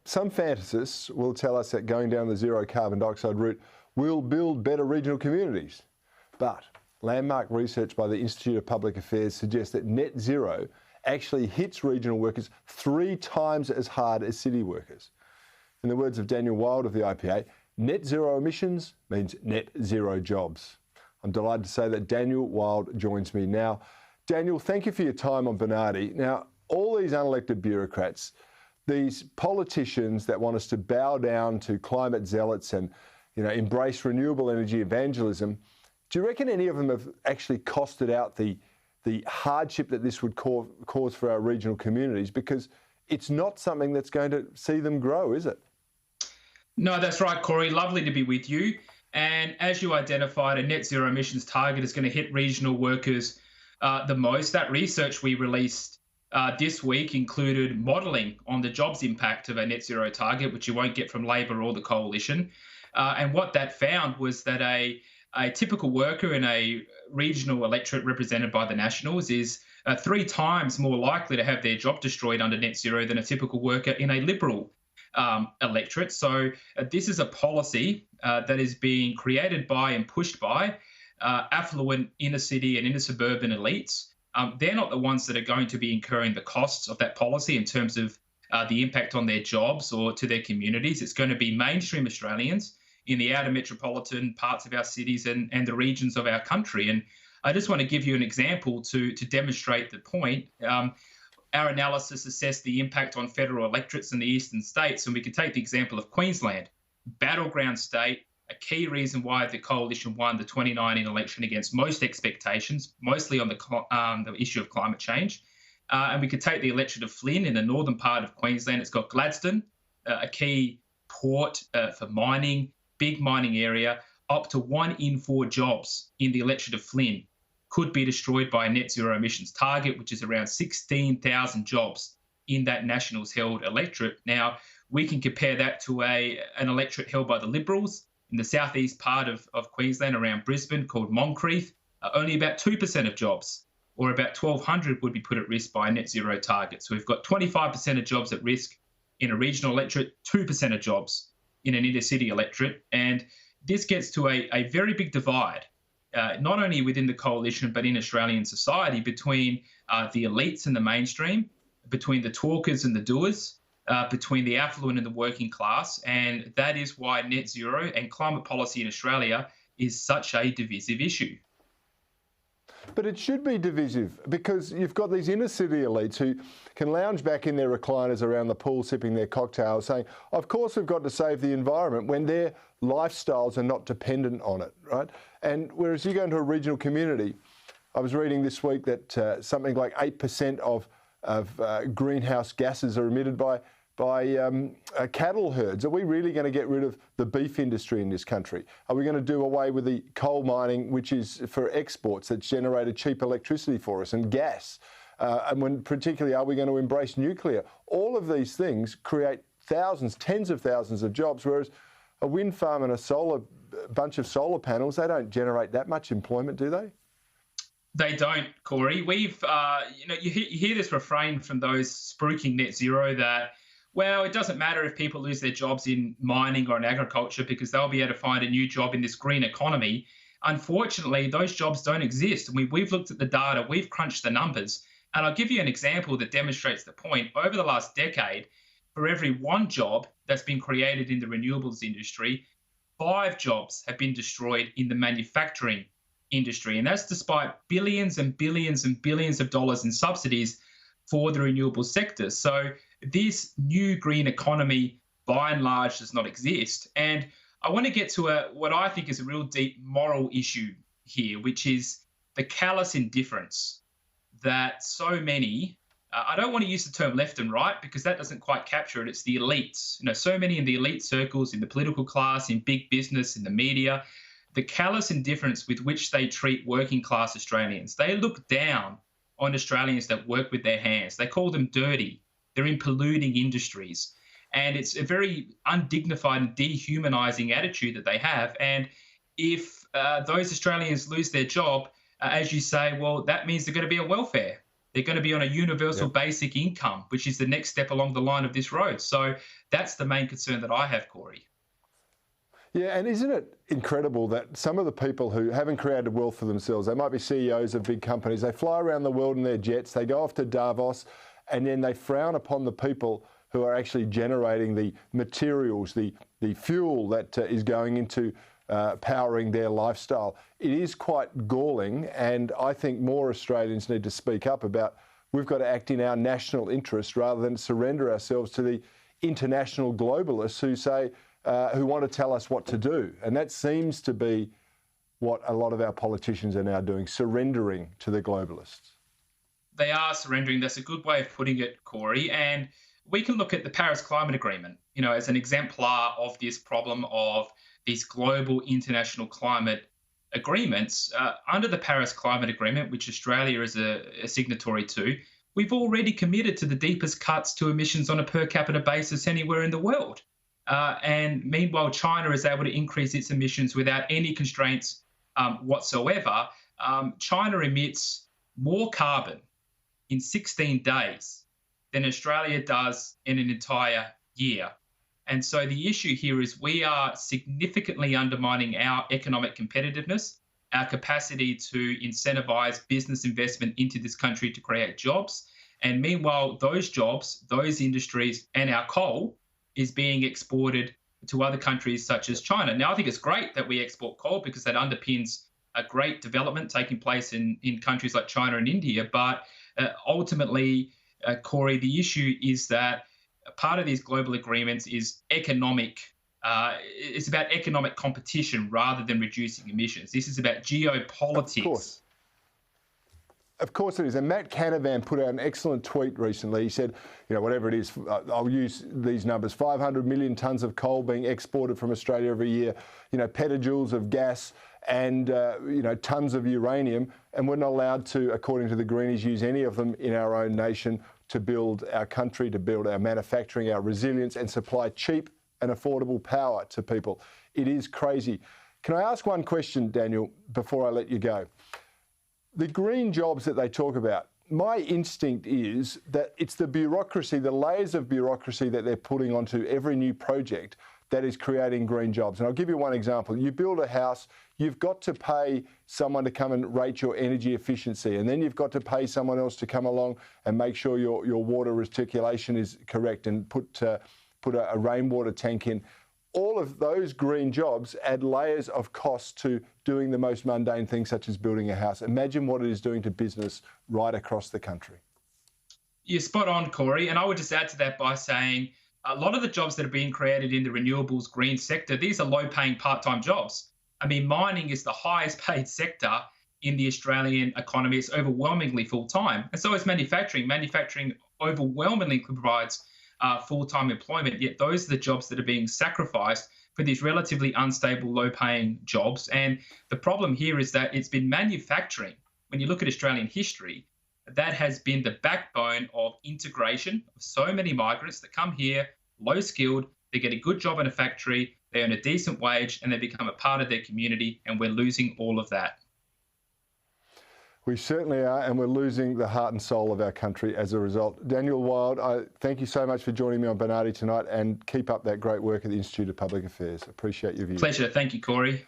some fantasists will tell us that going down the zero carbon dioxide route will build better regional communities. But landmark research by the Institute of Public Affairs suggests that net zero actually hits regional workers 3 times as hard as city workers. In the words of Daniel Wild of the IPA, net zero emissions means net zero jobs. I'm delighted to say that Daniel Wild joins me now. Daniel, thank you for your time on Bernardi. Now, all these unelected bureaucrats, these politicians that want us to bow down to climate zealots and, embrace renewable energy evangelism, do you reckon any of them have actually costed out the hardship that this would cause for our regional communities? Because it's not something that's going to see them grow, is it? No, that's right, Cory. Lovely to be with you. And as you identified, a net zero emissions target is going to hit regional workers the most. That research we released this week included modelling on the jobs impact of a net zero target, which you won't get from Labor or the Coalition. And what that found was that a typical worker in a regional electorate represented by the Nationals is 3 times more likely to have their job destroyed under net zero than a typical worker in a Liberal electorate. So this is a policy that is being created by and pushed by affluent inner city and inner suburban elites. They're not the ones that are going to be incurring the costs of that policy in terms of the impact on their jobs or to their communities. It's going to be mainstream Australians in the outer metropolitan parts of our cities and the regions of our country. And I just want to give you an example to demonstrate the point. Our analysis assessed the impact on federal electorates in the eastern states, and we could take the example of Queensland, battleground state, a key reason why the Coalition won the 2019 election against most expectations, mostly on the issue of climate change. And we could take the electorate of Flynn in the northern part of Queensland. It's got Gladstone, a key port for mining, big mining area. Up to 1 in 4 jobs in the electorate of Flynn could be destroyed by a net zero emissions target, which is around 16,000 jobs in that Nationals held electorate. Now, we can compare that to an electorate held by the Liberals in the southeast part of Queensland around Brisbane called Moncrief. Only about 2% of jobs, or about 1,200, would be put at risk by a net zero target. So we've got 25% of jobs at risk in a regional electorate, 2% of jobs in an inner city electorate. And this gets to a very big divide, not only within the Coalition, but in Australian society between the elites and the mainstream, between the talkers and the doers, between the affluent and the working class. And that is why net zero and climate policy in Australia is such a divisive issue. But it should be divisive because you've got these inner city elites who can lounge back in their recliners around the pool sipping their cocktails saying, of course we've got to save the environment, when their lifestyles are not dependent on it, right? And whereas you go into a regional community, I was reading this week that something like 8% of greenhouse gases are emitted by cattle herds. Are we really going to get rid of the beef industry in this country? Are we going to do away with the coal mining, which is for exports, that's generated cheap electricity for us, and gas? And particularly, are we going to embrace nuclear? All of these things create thousands, tens of thousands of jobs, whereas a wind farm and a bunch of solar panels, they don't generate that much employment, do they? They don't, Cory. We've, you hear this refrain from those spruiking net zero that, well, it doesn't matter if people lose their jobs in mining or in agriculture because they'll be able to find a new job in this green economy. Unfortunately, those jobs don't exist. We've looked at the data, we've crunched the numbers, and I'll give you an example that demonstrates the point. Over the last decade, for every 1 job that's been created in the renewables industry, 5 jobs have been destroyed in the manufacturing industry. And that's despite billions and billions and billions of dollars in subsidies for the renewable sector. So this new green economy, by and large, does not exist. And I want to get to what I think is a real deep moral issue here, which is the callous indifference that so many, I don't want to use the term left and right because that doesn't quite capture it. It's the elites, so many in the elite circles, in the political class, in big business, in the media, the callous indifference with which they treat working class Australians. They look down on Australians that work with their hands. They call them dirty. They're in polluting industries. And it's a very undignified and dehumanising attitude that they have. And if those Australians lose their job, as you say, well, that means they're going to be on welfare. They're going to be on a universal basic income, which is the next step along the line of this road. So that's the main concern that I have, Cory. Yeah, and isn't it incredible that some of the people who haven't created wealth for themselves, they might be CEOs of big companies, they fly around the world in their jets, they go off to Davos, and then they frown upon the people who are actually generating the materials, the fuel that is going into powering their lifestyle. It is quite galling, and I think more Australians need to speak up about we've got to act in our national interest rather than surrender ourselves to the international globalists who say, who want to tell us what to do. And that seems to be what a lot of our politicians are now doing, surrendering to the globalists. They are surrendering. That's a good way of putting it, Cory. And we can look at the Paris Climate Agreement, as an exemplar of this problem of these global international climate agreements. Under the Paris Climate Agreement, which Australia is a signatory to, we've already committed to the deepest cuts to emissions on a per capita basis anywhere in the world. And meanwhile, China is able to increase its emissions without any constraints whatsoever. China emits more carbon in 16 days than Australia does in an entire year. And so the issue here is we are significantly undermining our economic competitiveness, our capacity to incentivize business investment into this country to create jobs. And meanwhile, those jobs, those industries, and our coal is being exported to other countries such as China. Now, I think it's great that we export coal because that underpins a great development taking place in countries like China and India. But ultimately, Cory, the issue is that part of these global agreements is economic. It's about economic competition rather than reducing emissions. This is about geopolitics. Of course it is. And Matt Canavan put out an excellent tweet recently. He said, whatever it is, I'll use these numbers, 500 million tonnes of coal being exported from Australia every year, petajoules of gas and, tonnes of uranium. And we're not allowed to, according to the Greenies, use any of them in our own nation to build our country, to build our manufacturing, our resilience and supply cheap and affordable power to people. It is crazy. Can I ask one question, Daniel, before I let you go? The green jobs that they talk about, my instinct is that it's the bureaucracy, the layers of bureaucracy that they're putting onto every new project that is creating green jobs. And I'll give you one example. You build a house, you've got to pay someone to come and rate your energy efficiency, and then you've got to pay someone else to come along and make sure your water reticulation is correct and put a rainwater tank in. All of those green jobs add layers of cost to doing the most mundane things such as building a house. Imagine what it is doing to business right across the country. You're spot on, Cory. And I would just add to that by saying a lot of the jobs that are being created in the renewables green sector, these are low-paying part-time jobs. I mean, mining is the highest paid sector in the Australian economy. It's overwhelmingly full-time. And so is manufacturing. Manufacturing overwhelmingly provides full-time employment, yet those are the jobs that are being sacrificed for these relatively unstable, low-paying jobs. And the problem here is that it's been manufacturing, when you look at Australian history, that has been the backbone of integration of so many migrants that come here, low-skilled, they get a good job in a factory, they earn a decent wage, and they become a part of their community, and we're losing all of that. We certainly are, and we're losing the heart and soul of our country as a result. Daniel Wild, I thank you so much for joining me on Bernardi tonight, and keep up that great work at the Institute of Public Affairs. Appreciate your views. Pleasure. Thank you, Cory.